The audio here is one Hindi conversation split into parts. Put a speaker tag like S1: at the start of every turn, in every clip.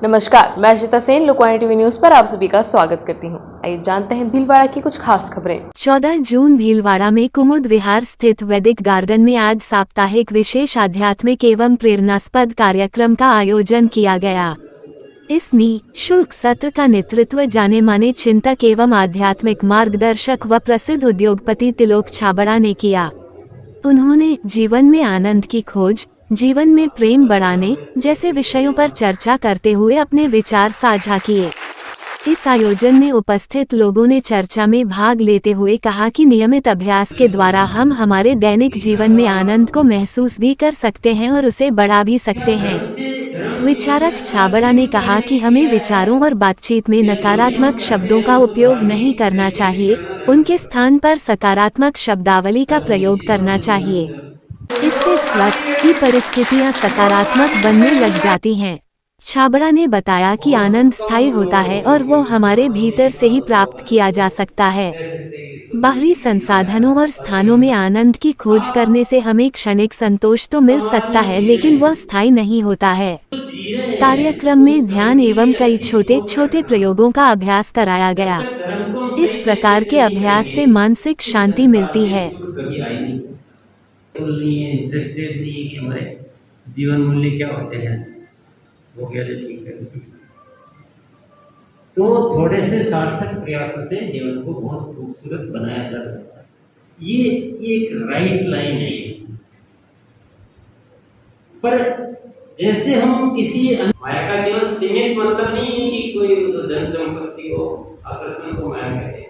S1: नमस्कार, मैं अर्चिता सेन लोकवाणी टीवी न्यूज पर आप सभी का स्वागत करती हूं। आइए जानते हैं भीलवाड़ा की कुछ खास खबरें।
S2: 14 जून भीलवाड़ा में कुमुद विहार स्थित वैदिक गार्डन में आज साप्ताहिक विशेष आध्यात्मिक एवं प्रेरणास्पद कार्यक्रम का आयोजन किया गया। इस निःशुल्क सत्र का नेतृत्व जाने माने चिंतक एवं आध्यात्मिक मार्गदर्शक व प्रसिद्ध उद्योगपति तिलोक छाबड़ा ने किया। उन्होंने जीवन में आनंद की खोज, जीवन में प्रेम बढ़ाने जैसे विषयों पर चर्चा करते हुए अपने विचार साझा किए। इस आयोजन में उपस्थित लोगों ने चर्चा में भाग लेते हुए कहा कि नियमित अभ्यास के द्वारा हम हमारे दैनिक जीवन में आनंद को महसूस भी कर सकते हैं और उसे बढ़ा भी सकते हैं। विचारक छाबड़ा ने कहा कि हमें विचारों और बातचीत में नकारात्मक शब्दों का उपयोग नहीं करना चाहिए, उनके स्थान पर सकारात्मक शब्दावली का प्रयोग करना चाहिए। इससे स्वतः ही परिस्थितियां सकारात्मक बनने लग जाती हैं। छाबड़ा ने बताया कि आनंद स्थायी होता है और वो हमारे भीतर से ही प्राप्त किया जा सकता है। बाहरी संसाधनों और स्थानों में आनंद की खोज करने से हमें क्षणिक संतोष तो मिल सकता है, लेकिन वह स्थायी नहीं होता है। कार्यक्रम में ध्यान एवं कई छोटे छोटे प्रयोगों का अभ्यास कराया गया। इस प्रकार के अभ्यास से मानसिक शांति मिलती है।
S3: इंटरेस्टेड नहीं है कि हमारे जीवन मूल्य क्या होते हैं, वो क्या ठीक है। तो थोड़े से सार्थक प्रयासों से जीवन को बहुत खूबसूरत बनाया जा सकता है। ये एक राइट लाइन है। पर जैसे हम किसी माया का केवल सीमित मतलब नहीं है कि कोई धन संपत्ति को आकर्षण को माया कहते हैं।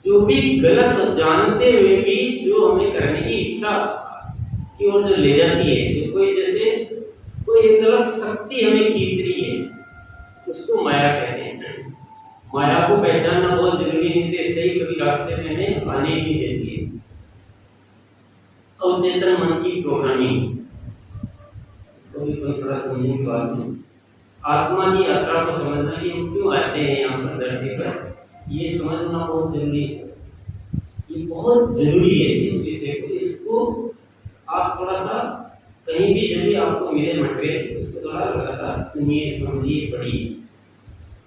S3: जो भी गलत जानते हुए भी जो हमें करने की इच्छा की ओर जो ले जाती है, जो कोई जैसे कोई एक गलत शक्ति हमें खींच रही है, उसको माया कहते हैं। माया को पहचानना बहुत जरूरी है, इससे सही कभी रास्ते में हमें आने ही नहीं देती है। अवचेतन मन की प्रोग्रामिंग कोई थोड़ा समझने की बात नहीं। आत्मा की यात्रा को समझना कि हम क्यों आते हैं यहाँ पर धरती पर, ये समझना बहुत जरूरी है। ये बहुत जरूरी है इस विषय को। इसको आप थोड़ा सा कहीं भी जब भी आपको मिले मटेरियल, उसको थोड़ा लगातार सुनिए, समझिए, पढ़िए,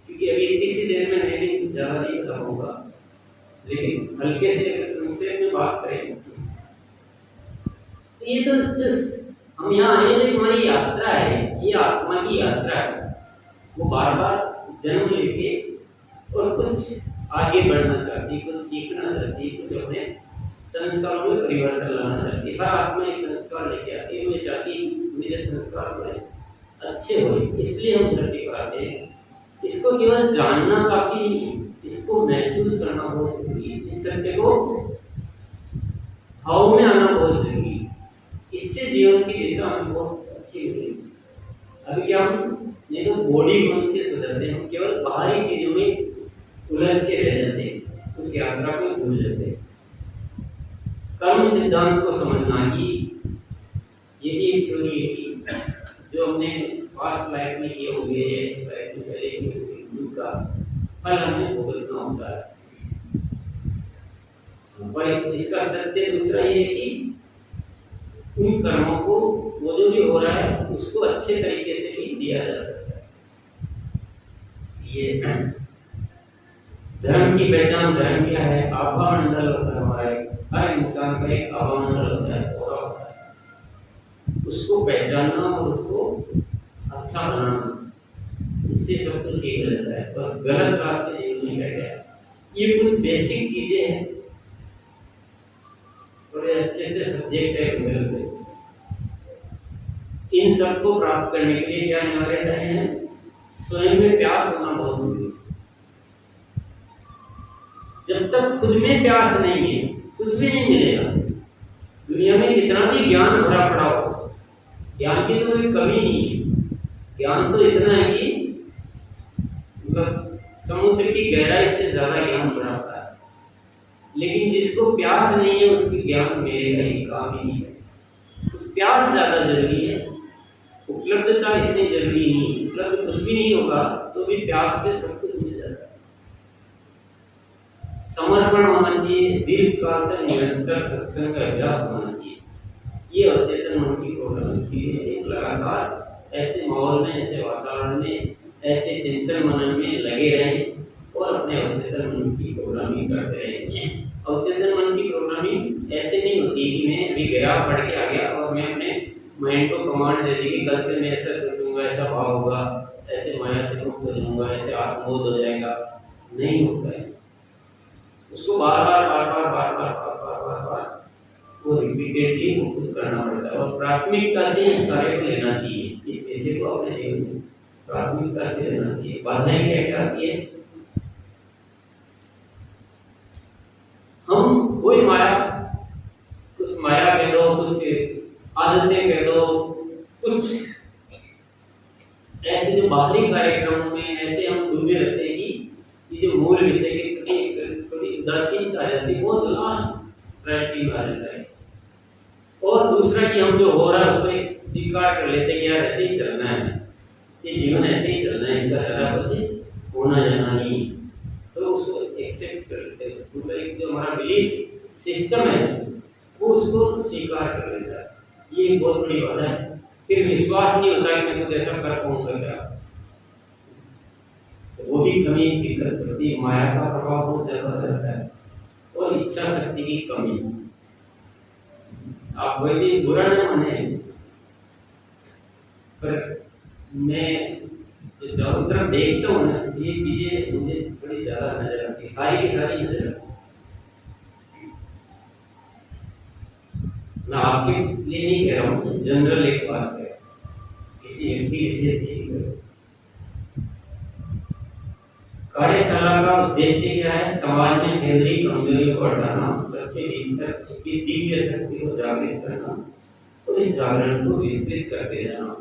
S3: क्योंकि अभी इतनी सी देर में नहीं ज़्यादा नहीं खत्म होगा, लेकिन हल्के से संक्षेप में बात करें। ये तो हम यहाँ आए जो हमारी यात्रा है, ये आत्मा की यात्रा है। वो बार बार जन्म लेके और कुछ आगे बढ़ना चाहती, कुछ सीखना चाहती, कुछ अपने संस्कारों में परिवर्तन लाना चाहती है। हर आत्मा एक संस्कार लेके आती है, वो चाहती मेरे संस्कार बड़े अच्छे हो, इसलिए हम धरती पर आते हैं। इसको केवल जानना काफी नहीं, इसको महसूस करना बहुत जरूरी है। इस सत्य को भाव में आना बहुत जरूरी है। इससे जीवन की दिशा हमें बहुत अच्छी होगी। अभी क्या हम नहीं तो बॉडी कॉन्शियस हो जाते हैं, हम केवल बाहरी चीजों में उलझ के रह जाते हैं, उस यात्रा को भूल जाते हैं। कर्म सिद्धांत को समझना ही ये भी एक थ्योरी है कि जो हमने पास्ट लाइफ में किए हुए हैं, इस लाइफ में पहले का फल हमें भुगतना होता है। पर इसका सत्य दूसरा ये है कि उन कर्मों को वो जो भी हो रहा है उसको अच्छे तरीके से भी दिया जा सकता है। ये धर्म की पहचान, धर्म क्या है? आभा मंडल होता है हमारा, हर इंसान का एक आभा मंडल होता है, पूरा होता है। उसको पहचानना और उसको अच्छा बनाना, इससे सब कुछ ठीक हो जाता है। और गलत रास्ते जीवन में बैठ गया, ये कुछ बेसिक चीजें हैं, थोड़े अच्छे से सब्जेक्ट है मेरे को। इन सबको प्राप्त करने के लिए क्या हमारे हैं? स्वयं में प्यास होना बहुत जरूरी है। जब तक खुद में प्यास नहीं है, कुछ भी नहीं मिलेगा। दुनिया में कितना भी ज्ञान भरा पड़ा हो, ज्ञान की तो कोई कमी नहीं है। ज्ञान तो इतना है कि समुद्र की गहराई से ज्यादा ज्ञान भरा पड़ा है, लेकिन जिसको प्यास नहीं है उसकी ज्ञान मिलेगा ही, काम ही नहीं है। तो प्यास ज्यादा जरूरी है, उपलब्धता इतनी जरूरी नहीं। उपलब्ध कुछ भी नहीं होगा तो भी प्यास से सब कुछ मिल जाता है। समर्पण होना चाहिए, दीर्घकाल तक निरंतर सत्संग का अभ्यास होना चाहिए। ये अवचेतन मन की प्रोग्राम की एक लगातार ऐसे माहौल में, ऐसे वातावरण में, ऐसे चिंतन मनन में लगे रहें और अपने अवचेतन मन की प्रोग्रामिंग करते रहें। अवचेतन मन की प्रोग्रामिंग ऐसे नहीं होती कि मैं अभी गया, पढ़ के आ गया और मैं अपने माइंड को कमांड दे दी कि कल से मैं ऐसा सोचूंगा, ऐसा भाव होगा, ऐसे माया से मुक्त हो जाऊंगा, ऐसे आत्मबोध हो जाएगा। नहीं होता है। उसको बार बार वो रिपीटेडली फोकस करना पड़ता है और प्राथमिकता से इस कार्य को लेना चाहिए। इस विषय को अपने जीवन में प्राथमिकता से लेना चाहिए। बाधाएं क्या आती है? हम कोई माया, कुछ माया कह दो, कुछ आदतें कह दो, कुछ ऐसे जो बाहरी कार्यक्रमों में ऐसे हम डूबे रहते हैं कि जो मूल विषय के प्रति थोड़ी उदासीनता आ जाती है, बहुत लास्ट प्रायोरिटी आ जाता है। और दूसरा कि हम जो हो रहा है उसको स्वीकार कर लेते हैं कि यार ऐसे ही चलना है, ये जीवन ऐसे ही चलना है, इसका ज्यादा कुछ होना जाना नहीं, तो उसको एक्सेप्ट कर लेते हैं। उसको एक जो हमारा बिलीफ सिस्टम है वो उसको स्वीकार कर लेता है। ये एक बहुत बड़ी बात है। फिर विश्वास नहीं होता कि मैं कुछ ऐसा कर पाऊंगा क्या, तो वो भी कमी दिक्कत करती है। माया का प्रभाव बहुत ज्यादा रहता है और इच्छा शक्ति की कमी। आप वही बुरा न माने, पर मैं जो चारों तरफ देखता हूँ ना, ये चीजें मुझे बड़ी ज्यादा नजर आती, सारी की सारी नजर आती। मैं आपके लिए नहीं कह रहा हूँ, जनरल एक बात है, किसी व्यक्ति विशेष नहीं कह। कार्यशाला का उद्देश्य क्या है? समाज में केंद्रीय कमजोरी को हटाना, सबके भीतर की दिव्य शक्ति को जागृत करना और इस जागरण को विस्तृत करते जाना।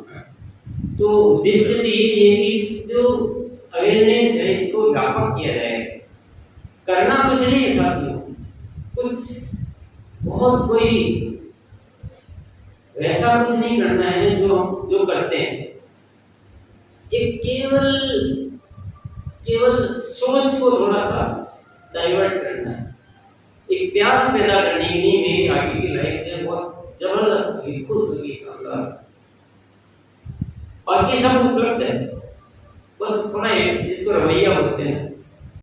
S3: तो उद्देश्य तो ये है कि जो अवेयरनेस है इसको व्यापक किया जाए। करना कुछ नहीं है साथियों, कुछ बहुत कोई वैसा कुछ नहीं करना है जो हम जो करते हैं। एक केवल सोच को थोड़ा सा डाइवर्ट करना है, एक प्यास पैदा करने के लिए मेरी आगे की लाइफ में बहुत जबरदस्त हुई, खुश हुई, शानदार। बाकी सब उपलब्ध है, बस थोड़ा जिसको रवैया बोलते हैं